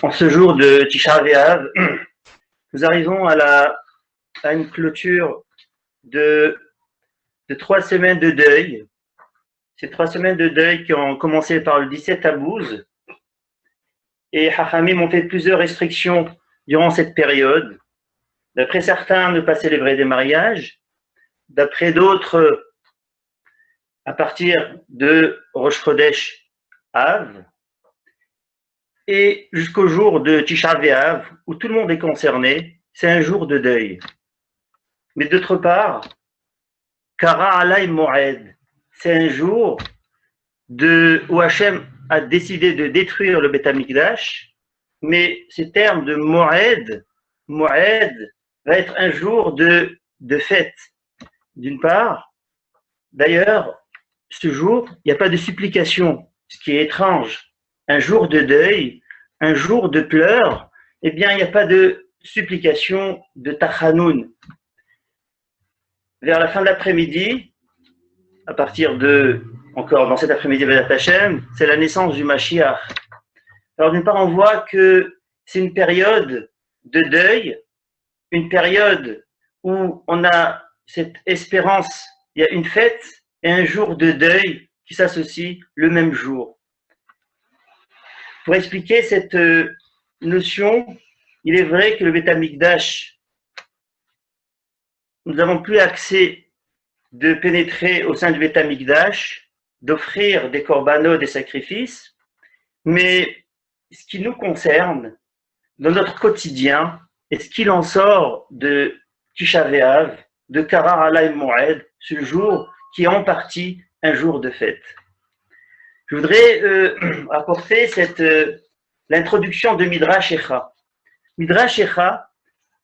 En ce jour de Tisha B'Av, nous arrivons à une clôture de 3 semaines de deuil. Ces 3 semaines de deuil qui ont commencé par le 17 Tammuz. Et Chachamim ont fait plusieurs restrictions durant cette période. D'après certains, ne pas célébrer des mariages. D'après d'autres, à partir de Rosh Chodesh Av. Et jusqu'au jour de Tisha B'Av, où tout le monde est concerné, c'est un jour de deuil. Mais d'autre part, Kara Alay Moed, c'est un jour où Hachem a décidé de détruire le Beth Amikdash, mais ce terme de Moed va être un jour de fête. D'une part, d'ailleurs, ce jour, il n'y a pas de supplication, ce qui est étrange. Un jour de deuil, un jour de pleurs, eh bien, il n'y a pas de supplication de Tachanoun. Vers la fin de l'après-midi, à partir encore dans cet après-midi, c'est la naissance du Mashiach. Alors, d'une part, on voit que c'est une période de deuil, une période où on a cette espérance, il y a une fête et un jour de deuil qui s'associent le même jour. Pour expliquer cette notion, il est vrai que le Beth Amikdash, nous n'avons plus accès de pénétrer au sein du Beth Amikdash, d'offrir des korbanot, des sacrifices, mais ce qui nous concerne, dans notre quotidien, et ce qu'il en sort de Tisha B'Av, de Karar Alay Moed, ce jour qui est en partie un jour de fête. Je voudrais apporter l'introduction de Midrash Echa. Midrash Echa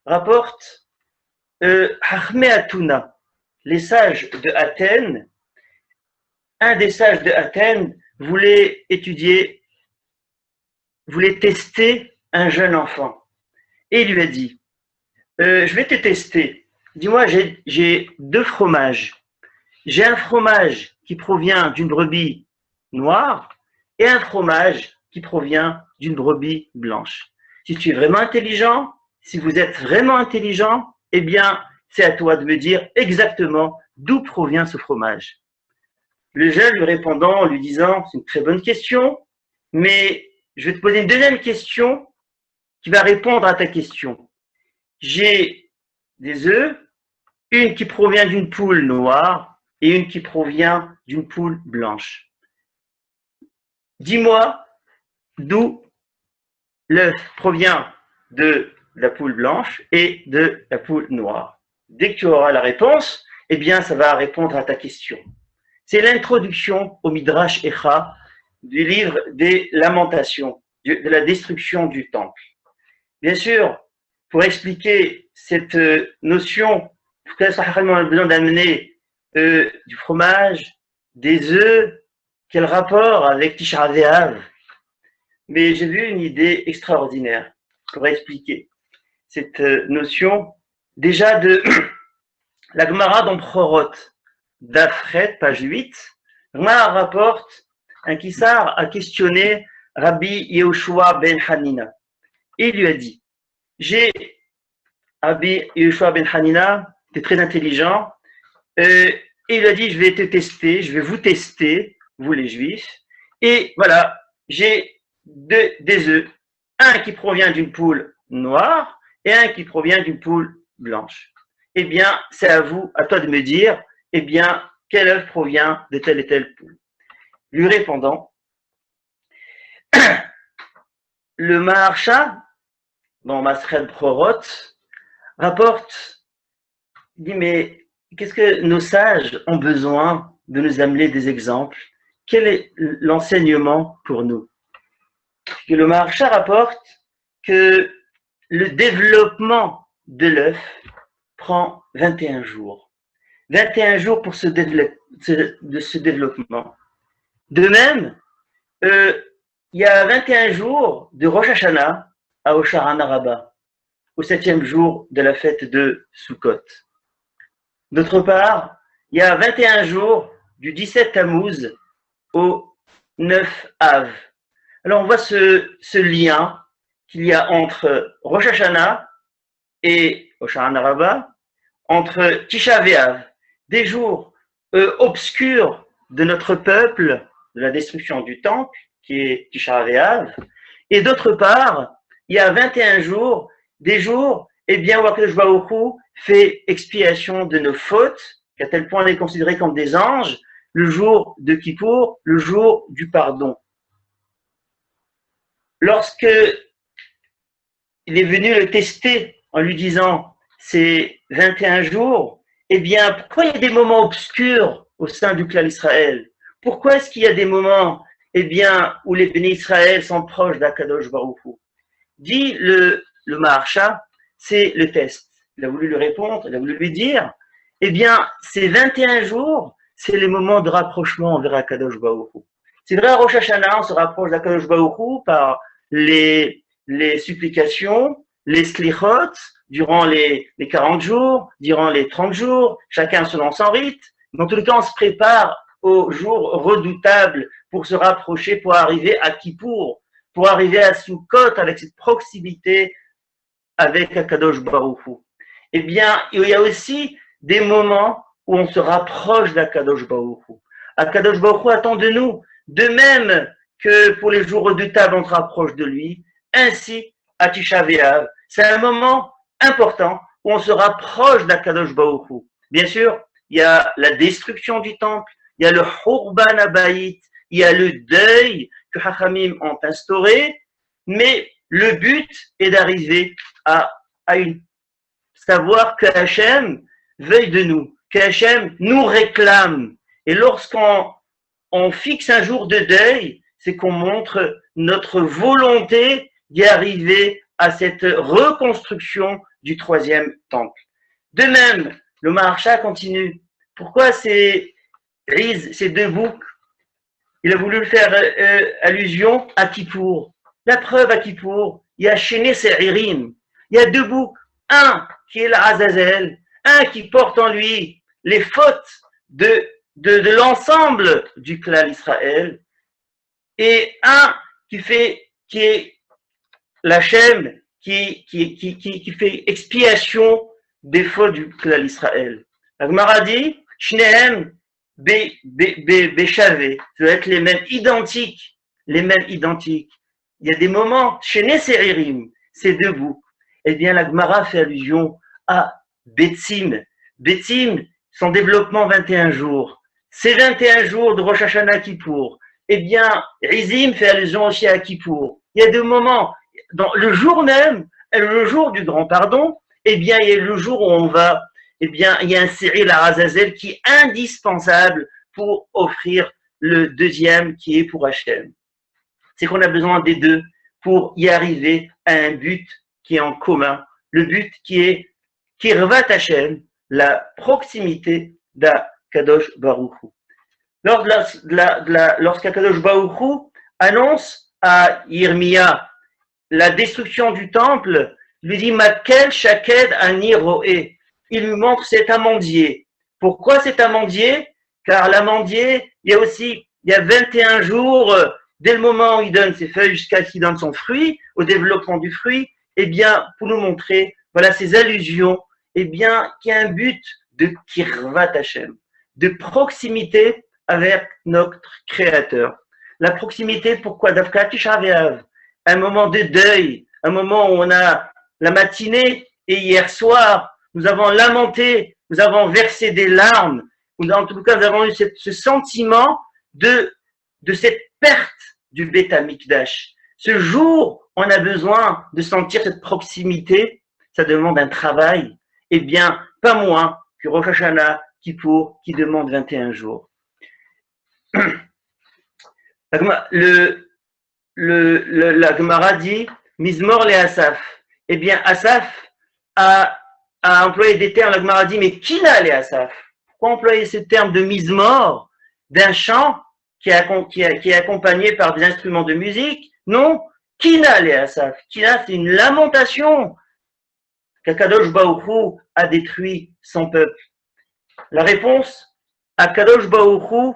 rapporte Hachme Atuna, les sages de Athènes. Un des sages de Athènes voulait tester un jeune enfant. Et il lui a dit, je vais te tester. Dis-moi, j'ai 2 fromages. J'ai un fromage qui provient d'une brebis noire et un fromage qui provient d'une brebis blanche. Si tu es vraiment intelligent, si vous êtes vraiment intelligent, eh bien, c'est à toi de me dire exactement d'où provient ce fromage. Le jeune lui répondant, en lui disant, c'est une très bonne question, mais je vais te poser une deuxième question qui va répondre à ta question. J'ai des œufs, une qui provient d'une poule noire et une qui provient d'une poule blanche. Dis-moi d'où l'œuf provient de la poule blanche et de la poule noire. Dès que tu auras la réponse, eh bien, ça va répondre à ta question. C'est l'introduction au Midrash Echa du livre des Lamentations, de la destruction du temple. Bien sûr, pour expliquer cette notion, peut-être on a besoin d'amener du fromage, des œufs, quel rapport avec Tisha B'Av? Mais j'ai vu une idée extraordinaire pour expliquer cette notion. Déjà de la Gemara dans Prorot, d'Afret, page 8, la Gemara rapporte un Kissar a questionné Rabbi Yehoshua ben Hanina. Et il lui a dit, Rabbi Yehoshua ben Hanina, tu es très intelligent, et il a dit, je vais te tester, je vais vous tester, vous les Juifs, et voilà, j'ai des œufs, un qui provient d'une poule noire et un qui provient d'une poule blanche. Eh bien, c'est à toi de me dire, eh bien, quel œuf provient de telle et telle poule. Lui répondant, le Maharsha, dans Masred Prorot, rapporte, dit, mais qu'est-ce que nos sages ont besoin de nous amener des exemples? Quel est l'enseignement pour nous? Que le Maharsha rapporte que le développement de l'œuf prend 21 jours. 21 jours pour ce développement. De même, il y a 21 jours de Rosh Hashanah à Osharana Rabbah, au 7e jour de la fête de Sukkot. D'autre part, il y a 21 jours du 17 Tammuz au 9 Av. Alors on voit ce lien qu'il y a entre Rosh Hashanah et Hoshana Rabbah, entre Tisha B'Av, des jours obscurs de notre peuple, de la destruction du temple, qui est Tisha B'Av, et d'autre part, il y a 21 jours, des jours, eh bien, où Akadosh Baruch Hu fait expiation de nos fautes, qu'à tel point on est considéré comme des anges, le jour de Kippour, le jour du pardon. Lorsque il est venu le tester en lui disant ces 21 jours, eh bien, pourquoi il y a des moments obscurs au sein du clan Israël? Pourquoi est-ce qu'il y a des moments, eh bien, où les bénis Israël sont proches d'Akadosh Baruch Hu? Dit le Maharsha, c'est le test. Il a voulu lui répondre, il a voulu lui dire, eh bien, ces 21 jours, c'est les moments de rapprochement envers Akadosh Baruch Hu. C'est vrai, à Rosh Hashanah, on se rapproche d'Akadosh Baruch Hu par les supplications, les slichot, durant les 40 jours, durant les 30 jours, chacun selon son rite. Dans tous les cas, on se prépare au jour redoutable pour se rapprocher, pour arriver à Kippour, pour arriver à Sukkot avec cette proximité avec Akadosh Baruch Hu. Eh bien, il y a aussi des moments où on se rapproche d'Akadosh Baruch Hu. Akadosh Baruch Hu attend de nous, de même que pour les jours redoutables, on se rapproche de lui, ainsi à Tisha B'Av. C'est un moment important où on se rapproche d'Akadosh Baruch Hu. Bien sûr, il y a la destruction du temple, il y a le Hurban Abayit, il y a le deuil que Chachamim ont instauré, mais le but est d'arriver à savoir que Hachem veuille de nous, que Hachem nous réclame. Et lorsqu'on fixe un jour de deuil, c'est qu'on montre notre volonté d'y arriver à cette reconstruction du troisième temple. De même, le Maharsha continue. Pourquoi ces deux boucs? Il a voulu faire allusion à Kippour. La preuve à Kippour, il y a Shene Se'irim. Il y a deux boucs. Un qui est l'Azazel, un qui porte en lui les fautes de l'ensemble du clan Israël, et un qui est l'Hachem, qui fait expiation des fautes du clan Israël. La Gemara dit, Shnehem Béchavé, ça doit être les mêmes identiques, les mêmes identiques. Il y a des moments, chez Neseririm, ces deux boucs, eh bien la Gemara fait allusion à Betsim. Betsim, son développement 21 jours. Ces 21 jours de Rosh Hashanah Kippour, eh bien, Rizim fait allusion aussi à Kippour. Il y a deux moments, dans le jour même, le jour du grand pardon, eh bien, il y a le jour où on va, eh bien, il y a un Cyril à Azazel qui est indispensable pour offrir le deuxième qui est pour Hachem. C'est qu'on a besoin des deux pour y arriver à un but qui est en commun, le but qui est Kirvat Hachem, la proximité d'Akadosh Baruch Hu. Lorsqu'Akadosh Baruch Hu annonce à Yirmia la destruction du temple, il lui dit Makel Shaked Ani Roé. Il lui montre cet amandier. Pourquoi cet amandier? Car l'amandier, il y a 21 jours, dès le moment où il donne ses feuilles jusqu'à ce qu'il donne son fruit, au développement du fruit, eh bien, pour nous montrer, voilà, ces allusions, eh bien, qu'il y a un but de Kirvat Hashem, de proximité avec notre Créateur. La proximité, pourquoi? Davka Tisha B'Av, un moment de deuil, un moment où on a la matinée et hier soir, nous avons lamenté, nous avons versé des larmes, ou en tout cas, nous avons eu ce sentiment de cette perte du Beth Amikdash. Ce jour, on a besoin de sentir cette proximité, ça demande un travail, eh bien, pas moins que Rosh Hashanah, Kippour, qui demande 21 jours. La Gemara dit, Mizmor le Asaf. Eh bien, Asaf a employé des termes, la Gemara dit, mais qui l'a les Asaf? Pourquoi employer ce terme de Mizmor, d'un chant qui est accompagné par des instruments de musique? Non, Kina les Asaf. Kina, c'est une lamentation qu'Akadosh Baruch Hu a détruit son peuple. La réponse, Akadosh Baruch Hu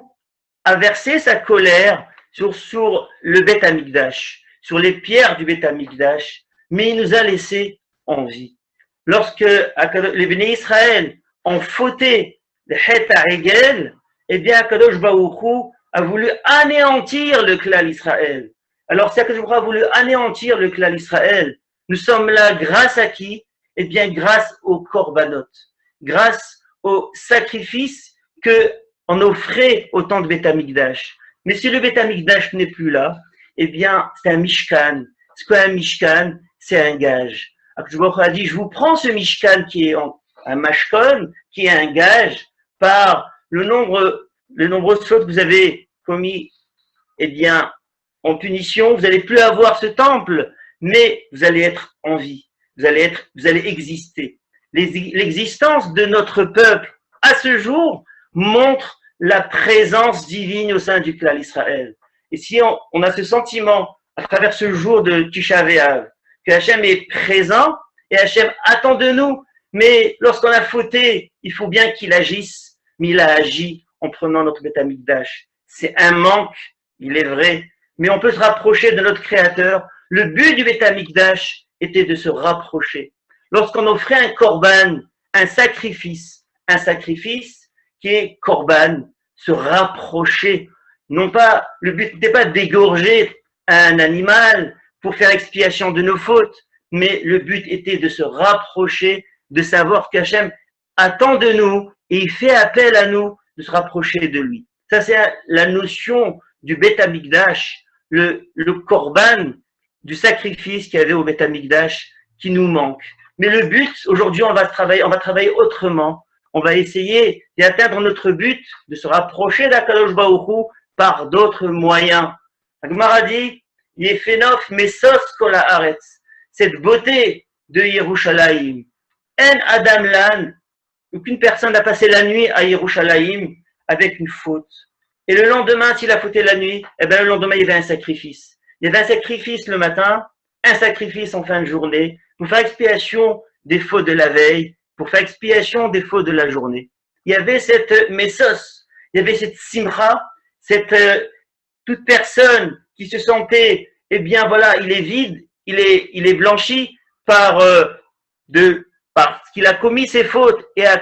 a versé sa colère sur le Beth Amikdash, sur les pierres du Beth Amikdash, mais il nous a laissé en vie. Lorsque les bénis Israël ont fauté le Het HaEgel, eh bien, Akadosh Baruch Hu a voulu anéantir le clan Israël. Alors, si Akadosh Baruch Hu a voulu anéantir le clan Israël, nous sommes là grâce à qui? Eh bien, grâce aux korbanot, grâce aux sacrifices qu'on offrait au temps de Beth Amikdash. Mais si le Beth Amikdash n'est plus là, eh bien, c'est un Mishkan. Ce qu'est un Mishkan, c'est un gage. Akadosh Baruch Hu a dit, je vous prends ce Mishkan qui est un Mashkon, qui est un gage, par le nombre de fautes que vous avez commis, eh bien, en punition, vous n'allez plus avoir ce temple, mais vous allez être en vie. Vous allez exister. L'existence de notre peuple, à ce jour, montre la présence divine au sein du clan Israël. Et si on a ce sentiment, à travers ce jour de Tisha B'Av, que Hachem est présent, et Hachem attend de nous, mais lorsqu'on a fauté, il faut bien qu'il agisse, mais il a agi en prenant notre Beth Amikdash. C'est un manque, il est vrai, mais on peut se rapprocher de notre Créateur. Le but du Beth Amikdash était de se rapprocher. Lorsqu'on offrait un korban, un sacrifice qui est korban, se rapprocher. Non pas, le but n'était pas d'égorger un animal pour faire expiation de nos fautes, mais le but était de se rapprocher, de savoir qu'Hachem attend de nous et il fait appel à nous de se rapprocher de lui. Ça, c'est la notion du Beth Amikdash, le korban du sacrifice qu'il y avait au Beth Amikdash qui nous manque. Mais le but, aujourd'hui, on va travailler autrement. On va essayer d'atteindre notre but, de se rapprocher d'Akadosh Baruch Hu par d'autres moyens. La Gemara dit, Yefenov Mesos Kol Haaretz, cette beauté de Yerushalayim. En Adam Lan, aucune personne n'a passé la nuit à Yerushalayim avec une faute. Et le lendemain, s'il a fauté la nuit, eh bien le lendemain, il y avait un sacrifice. Il y avait un sacrifice le matin, un sacrifice en fin de journée, pour faire expiation des fautes de la veille, pour faire expiation des fautes de la journée. Il y avait cette mesos, il y avait cette simcha, toute personne qui se sentait, eh bien voilà, il est vide, il est blanchi parce qu'il a commis ses fautes et a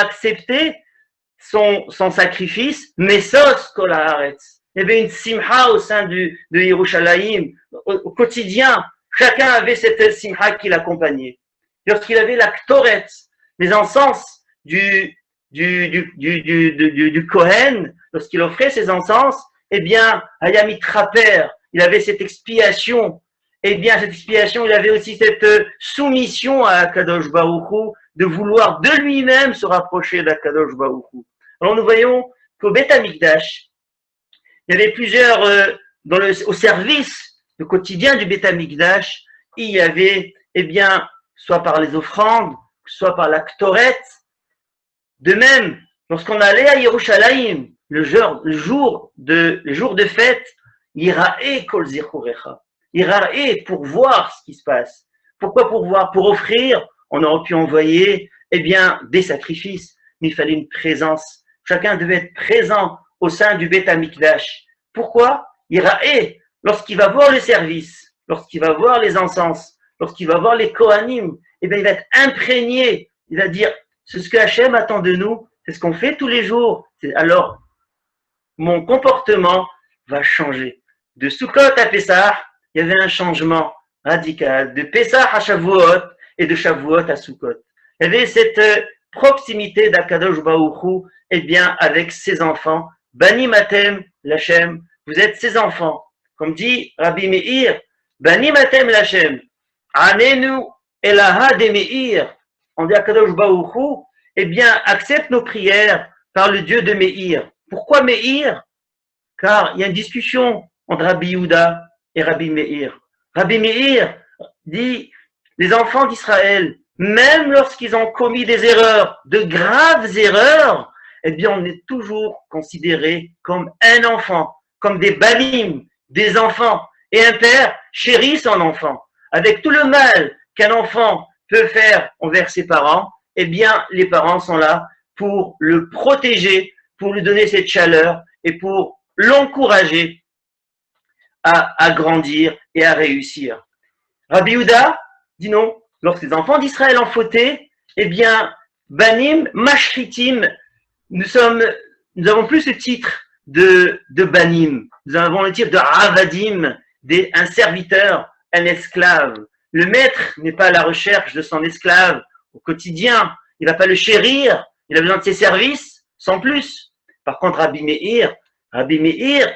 accepté son sacrifice, mesos kol haaretz. Il y avait une simcha au sein de Yerushalayim. Au quotidien, chacun avait cette simcha qui l'accompagnait. Lorsqu'il avait la ktoret, les encens du Kohen, lorsqu'il offrait ses encens, eh bien, Hayamit Raper, il avait cette expiation. Eh bien, cette expiation, il avait aussi cette soumission à Akadosh Baruch Hu, de vouloir de lui-même se rapprocher d'Akadosh Baruch Hu. Alors, nous voyons qu'au Beth Amikdash, il y avait plusieurs, au service, le quotidien du Beth Amikdash, il y avait, eh bien, soit par les offrandes, soit par la ktoret. De même, lorsqu'on allait à Yerushalayim, le jour de fête, Yira'e kol zichurecha. Yira'e pour voir ce qui se passe. Pourquoi pour voir? Pour offrir, on aurait pu envoyer, eh bien, des sacrifices, mais il fallait une présence. Chacun devait être présent au sein du Beth Amikdash. Pourquoi? Yira'e, lorsqu'il va voir le service, lorsqu'il va voir les encens, lorsqu'il va voir les Kohanim, eh bien, il va être imprégné. Il va dire, c'est ce que Hachem attend de nous, c'est ce qu'on fait tous les jours. Alors, mon comportement va changer. De Sukkot à Pessah, il y avait un changement radical. De Pessah à Shavuot et de Shavuot à Sukkot. Il y avait cette proximité d'Akadosh Baruch Hu, eh bien, avec ses enfants. Bani Matem Lachem, vous êtes ses enfants. Comme dit Rabbi Meir, Bani Matem Lachem, Anenu Elaha de Meir. On dit Akadosh Baruch Hu, eh bien, accepte nos prières par le Dieu de Meir. Pourquoi Meir? Car il y a une discussion entre Rabbi Yehuda et Rabbi Meir. Rabbi Meir dit, les enfants d'Israël, même lorsqu'ils ont commis des erreurs, de graves erreurs, eh bien, on est toujours considéré comme un enfant, comme des banim, des enfants. Et un père chérit son enfant. Avec tout le mal qu'un enfant peut faire envers ses parents, eh bien, les parents sont là pour le protéger, pour lui donner cette chaleur et pour l'encourager à grandir et à réussir. Rabbi Yehuda dit non. Lorsque les enfants d'Israël ont fauté, eh bien, Banim, Mashritim, nous avons plus le titre de Banim. Nous avons le titre de Avadim, un serviteur, un esclave. Le maître n'est pas à la recherche de son esclave au quotidien. Il ne va pas le chérir. Il a besoin de ses services, sans plus. Par contre, Rabbi Meir,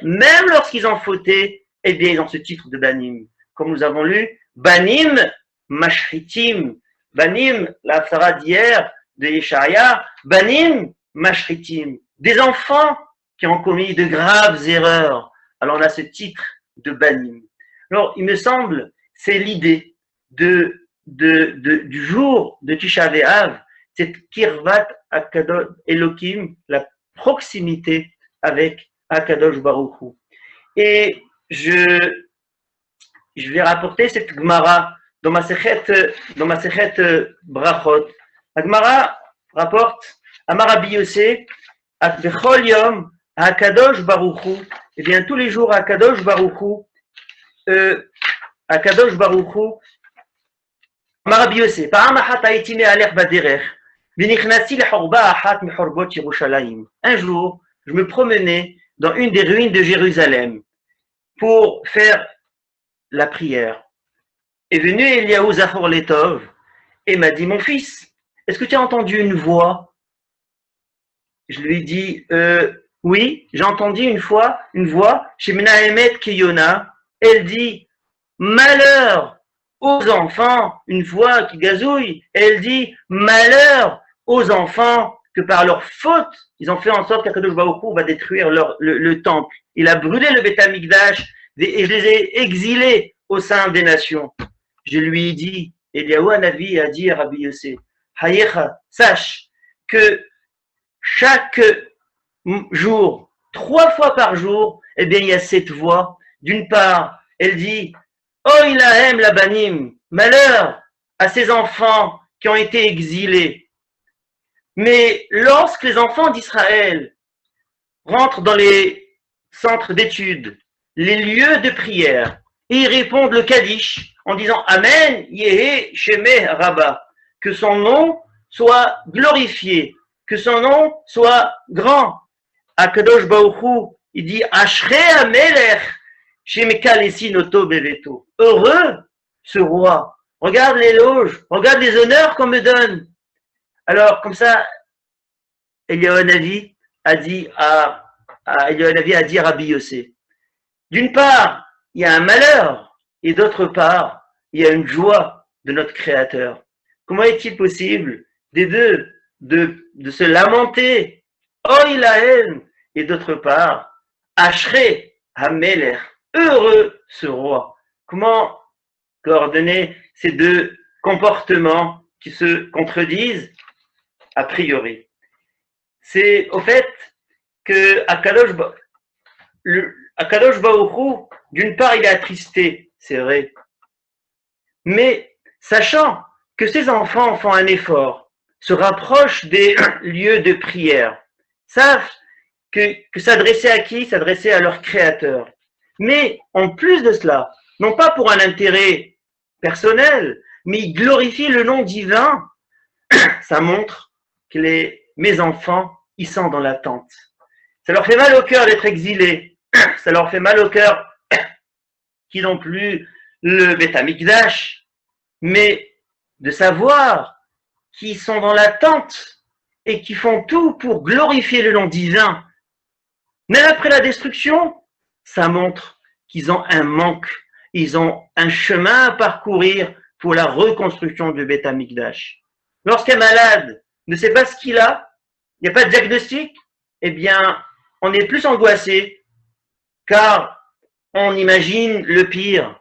même lorsqu'ils ont fauté, eh bien, ils ont ce titre de Banim. Comme nous avons lu, Banim, Mashritim. Banim, la Psara d'hier, de Yeshaya, Banim, Mashritim. Des enfants qui ont commis de graves erreurs. Alors, on a ce titre de Banim. Alors, il me semble, c'est l'idée du jour de Tisha B'Av, cette Kirvat Akadosh Elohim, la proximité avec Akadosh Baruch Hu. Et je vais rapporter cette Gemara dans ma Sechet Brachot. La Gemara rapporte Amar Rabbi Yossé, Bechol Yom, Akadosh Baruch Hu, et bien tous les jours Akadosh Baruch Hu, Amar Rabbi Yossé, Pa'am achat hayiti me'alech baderech, v'nichnatzi lehorba achat mehorбот Yerushalayim. Un jour, je me promenais dans une des ruines de Jérusalem pour faire la prière. Est venu Eliaou Zachor Letov et m'a dit, mon fils, est-ce que tu as entendu une voix? Je lui ai dit, oui, j'ai entendu une voix chez Menahemet Kiyona. Elle dit, malheur aux enfants, une voix qui gazouille. Elle dit, malheur aux enfants que par leur faute, ils ont fait en sorte qu'Akadosh Baruch Hu va détruire le temple. Il a brûlé le Beth Amikdash et je les ai exilés au sein des nations. Je lui ai dit, Eliaou Hanavi a dit à Rabbi Yossé, Hayecha, sache que chaque jour, 3 fois par jour, eh bien, il y a cette voix. D'une part, elle dit, Oh ilahem la banim, malheur à ces enfants qui ont été exilés. Mais lorsque les enfants d'Israël rentrent dans les centres d'études, les lieux de prière, et ils répondent le Kaddish en disant Amen, Yehe, Shemeh, Rabba, que son nom soit glorifié, que son nom soit grand. Akadosh Baruch Hu, il dit Ashrei Amelech, Shemekalesi Noto Beveto. Heureux ce roi. Regarde l'éloge, regarde les honneurs qu'on me donne. Alors, comme ça, Eliaou Hanavi a dit à Rabbi Yossé. D'une part, il y a un malheur, et d'autre part, il y a une joie de notre Créateur. Comment est-il possible des deux de se lamenter, oh il a haine, et d'autre part, Ashrei Hamelech, heureux ce roi. Comment coordonner ces deux comportements qui se contredisent a priori? C'est au fait que Akadosh Baruch Hu, d'une part, il est attristé, c'est vrai, mais sachant que ces enfants font un effort, se rapprochent des lieux de prière, savent que s'adresser à qui? S'adresser à leur Créateur. Mais en plus de cela, non pas pour un intérêt personnel, mais ils glorifient le nom divin. Ça montre que mes enfants, ils sont dans l'attente. Ça leur fait mal au cœur d'être exilés. Ça leur fait mal au cœur qu'ils n'ont plus le Beth Amikdash, mais de savoir qu'ils sont dans l'attente et qu'ils font tout pour glorifier le nom divin. Même après la destruction, ça montre qu'ils ont un manque, ils ont un chemin à parcourir pour la reconstruction du Beth Amikdash. Lorsqu'un malade ne sait pas ce qu'il a, il n'y a pas de diagnostic, eh bien, on est plus angoissé, car on imagine le pire.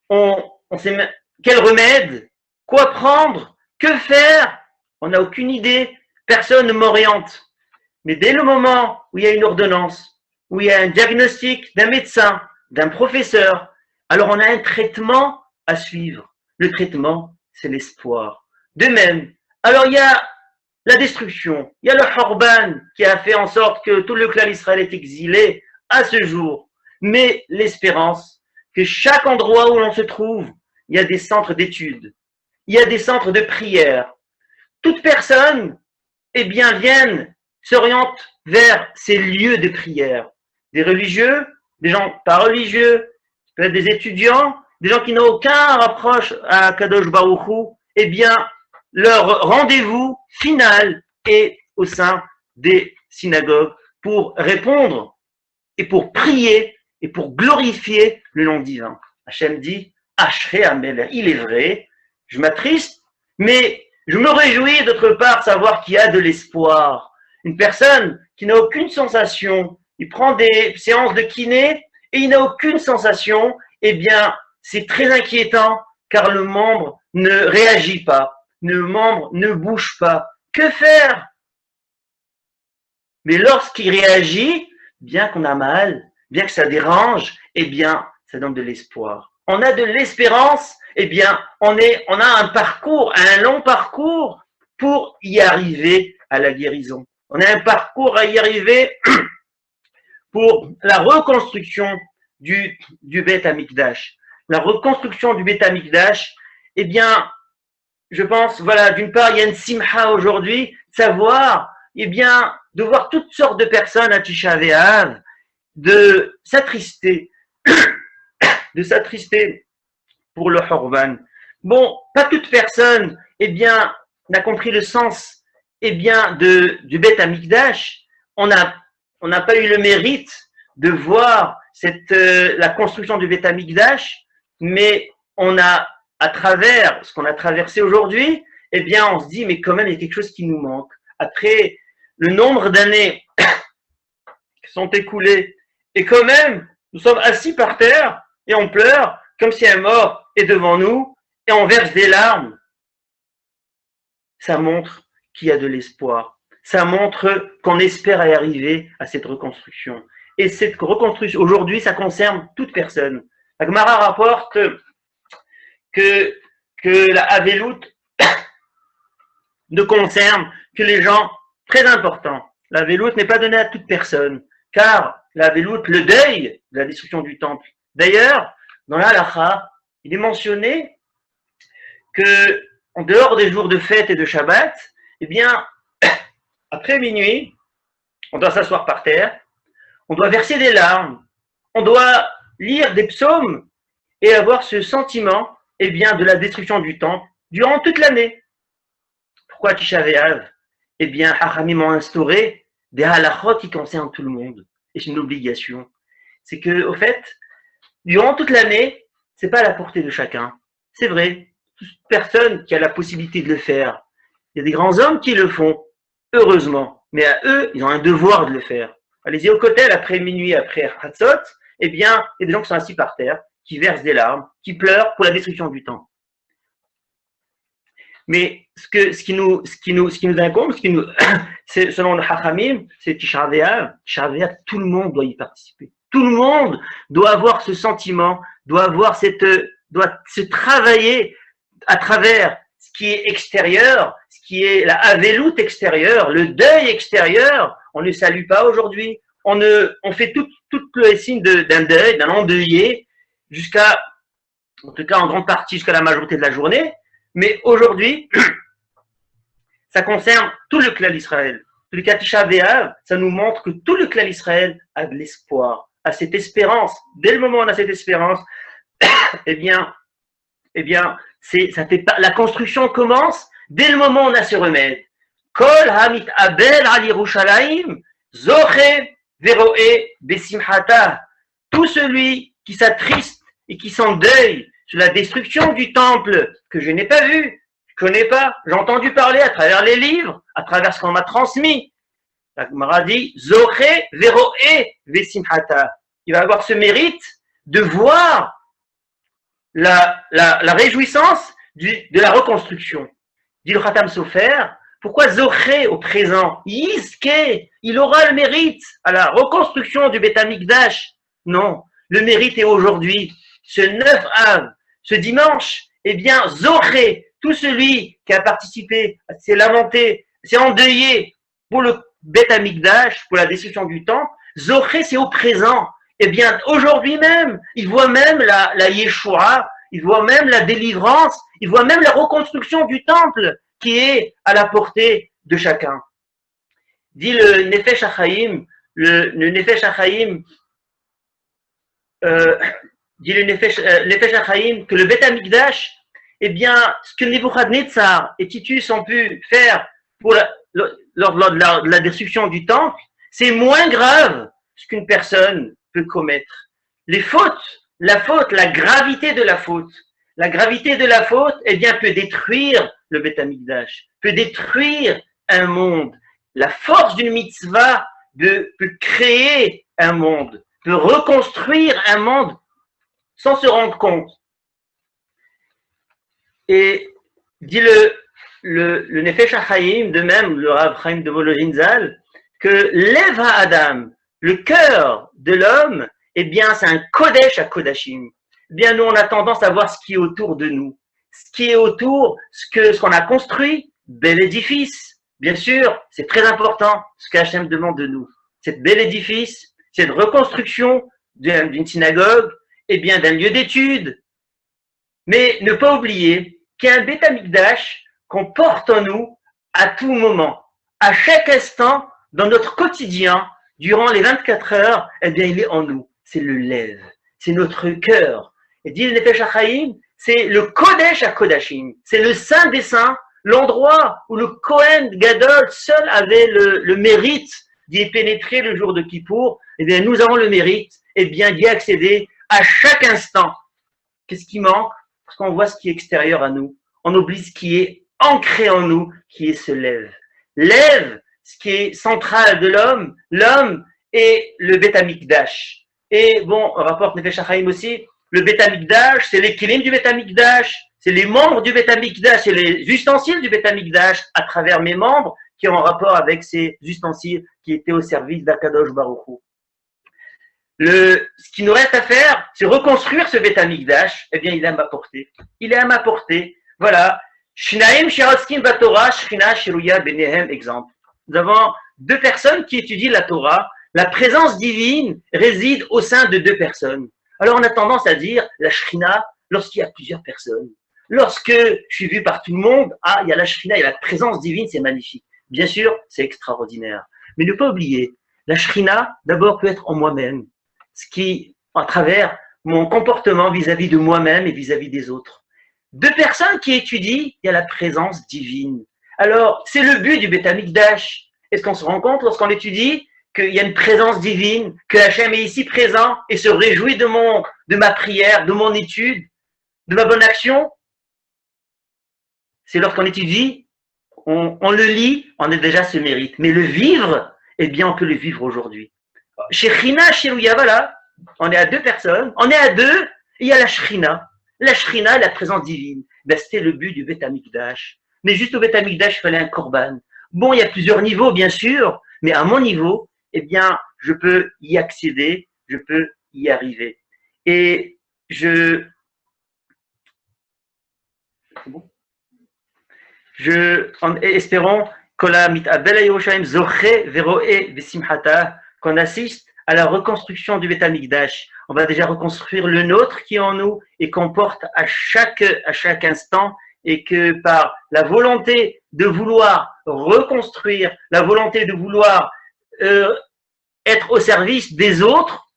On sait quel remède, quoi prendre, que faire, on n'a aucune idée, personne ne m'oriente. Mais dès le moment où il y a une ordonnance, où il y a un diagnostic d'un médecin, d'un professeur, alors on a un traitement à suivre. Le traitement, c'est l'espoir. De même, alors il y a la destruction, il y a le Horban qui a fait en sorte que tout le clan d'Israël est exilé à ce jour. Mais l'espérance que chaque endroit où l'on se trouve, il y a des centres d'études, il y a des centres de prière. Toute personne, eh bien, s'oriente vers ces lieux de prière. Des religieux, des gens pas religieux, peut-être des étudiants, des gens qui n'ont aucun rapproche à Kadosh Baruch Hu, eh bien, leur rendez-vous final est au sein des synagogues pour répondre et pour prier et pour glorifier le nom divin. Hachem dit, Ashrei Amelech, il est vrai, je m'attriste, mais je me réjouis d'autre part de savoir qu'il y a de l'espoir. Une personne qui n'a aucune sensation, il prend des séances de kiné et il n'a aucune sensation, eh bien, c'est très inquiétant car le membre ne réagit pas, le membre ne bouge pas. Que faire? Mais lorsqu'il réagit, bien qu'on a mal, bien que ça dérange, eh bien, ça donne de l'espoir. On a de l'espérance, eh bien, on a un parcours, un long parcours pour y arriver à la guérison. On a un parcours à y arriver pour la reconstruction du Beth Amikdash. La reconstruction du Beth Amikdash, eh bien, je pense, voilà, d'une part, il y a une simha aujourd'hui, savoir, eh bien, de voir toutes sortes de personnes à Tisha B'Av, de s'attrister pour le Horban. Bon, pas toute personne, eh bien, n'a compris le sens, eh bien, du Beth Amikdash. On n'a pas eu le mérite de voir la construction du Beth Amikdash, mais on a, à travers ce qu'on a traversé aujourd'hui, eh bien, on se dit, mais quand même, il y a quelque chose qui nous manque. Après le nombre d'années qui sont écoulées, et quand même, nous sommes assis par terre et on pleure comme si un mort est devant nous et on verse des larmes. Ça montre qu'il y a de l'espoir. Ça montre qu'on espère y arriver à cette reconstruction. Et cette reconstruction, aujourd'hui, ça concerne toute personne. La Gemara rapporte que la Avelout ne concerne que les gens très importants. La Avelout n'est pas donnée à toute personne, car la Avelout, le deuil de la destruction du temple. D'ailleurs, dans la Halacha, il est mentionné que, en dehors des jours de fête et de Shabbat, eh bien, après minuit, on doit s'asseoir par terre, on doit verser des larmes, on doit lire des psaumes et avoir ce sentiment, eh bien, de la destruction du temple durant toute l'année. Pourquoi Tisha B'Av? Eh bien, Haramim ont instauré des halachot qui concernent tout le monde. Et c'est une obligation. C'est que, au fait, durant toute l'année, c'est pas à la portée de chacun. C'est vrai. Toute personne qui a la possibilité de le faire. Il y a des grands hommes qui le font, heureusement. Mais à eux, ils ont un devoir de le faire. Allez-y au Kotel, après minuit, après Hatzot, eh bien, il y a des gens qui sont assis par terre, qui versent des larmes, qui pleurent pour la destruction du temple. Mais ce qui nous incombe, c'est selon le Hachamim, c'est Tisha B'Av. Tisha B'Av, tout le monde doit y participer. Tout le monde doit avoir ce sentiment, doit se travailler à travers ce qui est extérieur, ce qui est la Avelout extérieure, le deuil extérieur. On ne salue pas aujourd'hui. On fait tout le signe d'un deuil, d'un endeuillé, en tout cas en grande partie jusqu'à la majorité de la journée. Mais aujourd'hui, ça concerne tout le clan d'Israël. Le Tisha B'Av, ça nous montre que tout le clan d'Israël a de l'espoir, a cette espérance. Dès le moment où on a cette espérance, eh bien, la construction commence dès le moment où on a ce remède. Kol hamit abel al Yerushalayim, zoche veroe besimhata. Tout celui qui s'attriste et qui s'endeuille sur la destruction du temple que je n'ai pas vu, je connais pas, j'ai entendu parler à travers les livres, à travers ce qu'on m'a transmis. La Gemara dit, zoche veroe besimhata. Il va avoir ce mérite de voir la réjouissance de la reconstruction. Dit le Khatam Sofer, pourquoi Zoché au présent? Yizke, il aura le mérite à la reconstruction du Beth Amikdash. Non, le mérite est aujourd'hui. Ce 9 Av, ce dimanche, eh bien, Zoché, tout celui qui a participé, s'est lamenté, s'est endeuillé pour le Beth Amikdash, pour la destruction du temple, Zoché, c'est au présent. Eh bien, aujourd'hui même, il voit même la Yeshua, il voit même la délivrance, il voit même la reconstruction du temple qui est à la portée de chacun. Dit le Nefesh HaChaim, le Nefesh HaChaim, dit le Nefesh HaChaim que le Beth Amikdash, eh bien, ce que Nebuchadnezzar et Titus ont pu faire lors de la destruction du temple, c'est moins grave ce qu'une personne peut commettre. Les fautes, la gravité de la faute. La gravité de la faute, eh bien, peut détruire le Beth Amikdash, peut détruire un monde. La force d'une mitzvah peut créer un monde, peut reconstruire un monde sans se rendre compte. Et dit le Nefesh HaChaim, de même, le Rav Chaim de Volozhin Zal, que Lev HaAdam, le cœur de l'homme, eh bien, c'est un Kodesh à Kodashim. Eh bien, nous, on a tendance à voir ce qui est autour de nous. Ce qui est autour, ce qu'on a construit, bel édifice. Bien sûr, c'est très important ce qu'Hachem demande de nous. Cet bel édifice, cette reconstruction d'une synagogue, eh bien, d'un lieu d'étude. Mais ne pas oublier qu'il y a un Beth Amikdash qu'on porte en nous à tout moment, à chaque instant, dans notre quotidien, durant les 24 heures, eh bien, il est en nous. C'est le lève, c'est notre cœur. Et dit le Nefesh HaChaim, c'est le Kodesh à Kodashim, c'est le Saint des Saints, l'endroit où le Kohen Gadol seul avait le mérite d'y pénétrer le jour de Kippour. Eh bien, nous avons le mérite, eh bien, d'y accéder à chaque instant. Qu'est-ce qui manque? Parce qu'on voit ce qui est extérieur à nous. On oublie ce qui est ancré en nous, qui est ce lève. Lève, ce qui est central de l'homme est le Beth Amikdash. Et bon, on rapporte Nefesh HaChaim aussi, le Beth Amikdash, c'est les kelim du Beth Amikdash, c'est les membres du Beth Amikdash, c'est les ustensiles du Beth Amikdash à travers mes membres qui ont un rapport avec ces ustensiles qui étaient au service d'Akadosh Baruch Hu. Ce qui nous reste à faire, c'est reconstruire ce Beth Amikdash. Eh bien, il est à ma portée. Il est à ma portée. Voilà. Shnaim Shiroskin Batorah, Shrina Shiruya Benehem, exemple. Nous avons deux personnes qui étudient la Torah. La présence divine réside au sein de deux personnes. Alors, on a tendance à dire la Shrina lorsqu'il y a plusieurs personnes. Lorsque je suis vu par tout le monde, il y a la Shrina, il y a la présence divine, c'est magnifique. Bien sûr, c'est extraordinaire. Mais ne pas oublier, la Shrina, d'abord, peut être en moi-même. Ce qui, à travers mon comportement vis-à-vis de moi-même et vis-à-vis des autres. Deux personnes qui étudient, il y a la présence divine. Alors, c'est le but du Beth Amikdash. Est-ce qu'on se rend compte lorsqu'on étudie qu'il y a une présence divine, que Hachem est ici présent et se réjouit de ma prière, de mon étude, de ma bonne action? C'est lorsqu'on étudie, on le lit, on a déjà ce mérite. Mais le vivre, eh bien, on peut le vivre aujourd'hui. Chez Shrina, chez Louya, voilà, on est à deux personnes, on est à deux, et il y a la Shrina. La Shrina, la présence divine. Ben, c'était le but du Beth Amikdash. Mais juste au Beth Amikdash, il fallait un korban. Bon, il y a plusieurs niveaux, bien sûr, mais à mon niveau, eh bien, je peux y accéder, je peux y arriver. Et espérons qu'on assiste à la reconstruction du Beth Amikdash. On va déjà reconstruire le nôtre qui est en nous et qu'on porte à chaque instant, et que par la volonté de vouloir reconstruire, la volonté de vouloir être au service des autres,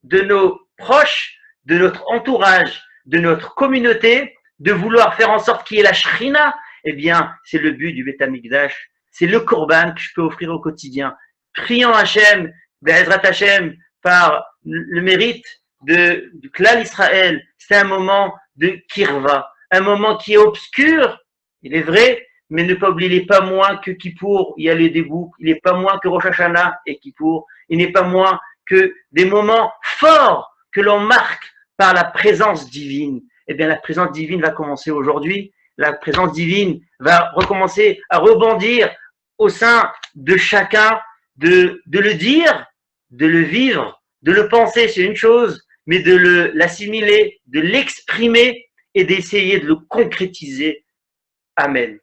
de nos proches, de notre entourage, de notre communauté, de vouloir faire en sorte qu'il y ait la Shrina, eh bien, c'est le but du Beth Amikdash. C'est le korban que je peux offrir au quotidien. Priant Hachem, Be'ezrat Hachem, par le mérite du clan Israël. C'est un moment de kirva, un moment qui est obscur, il est vrai, mais ne pas oublier, il n'est pas moins que Kippour, il y a les débuts, il n'est pas moins que Rosh Hashanah et Kippour, il n'est pas moins que des moments forts que l'on marque par la présence divine. Eh bien, la présence divine va commencer aujourd'hui, la présence divine va recommencer à rebondir au sein de chacun, de le dire, de le vivre, de le penser, c'est une chose, mais de l'assimiler, de l'exprimer et d'essayer de le concrétiser. Amen.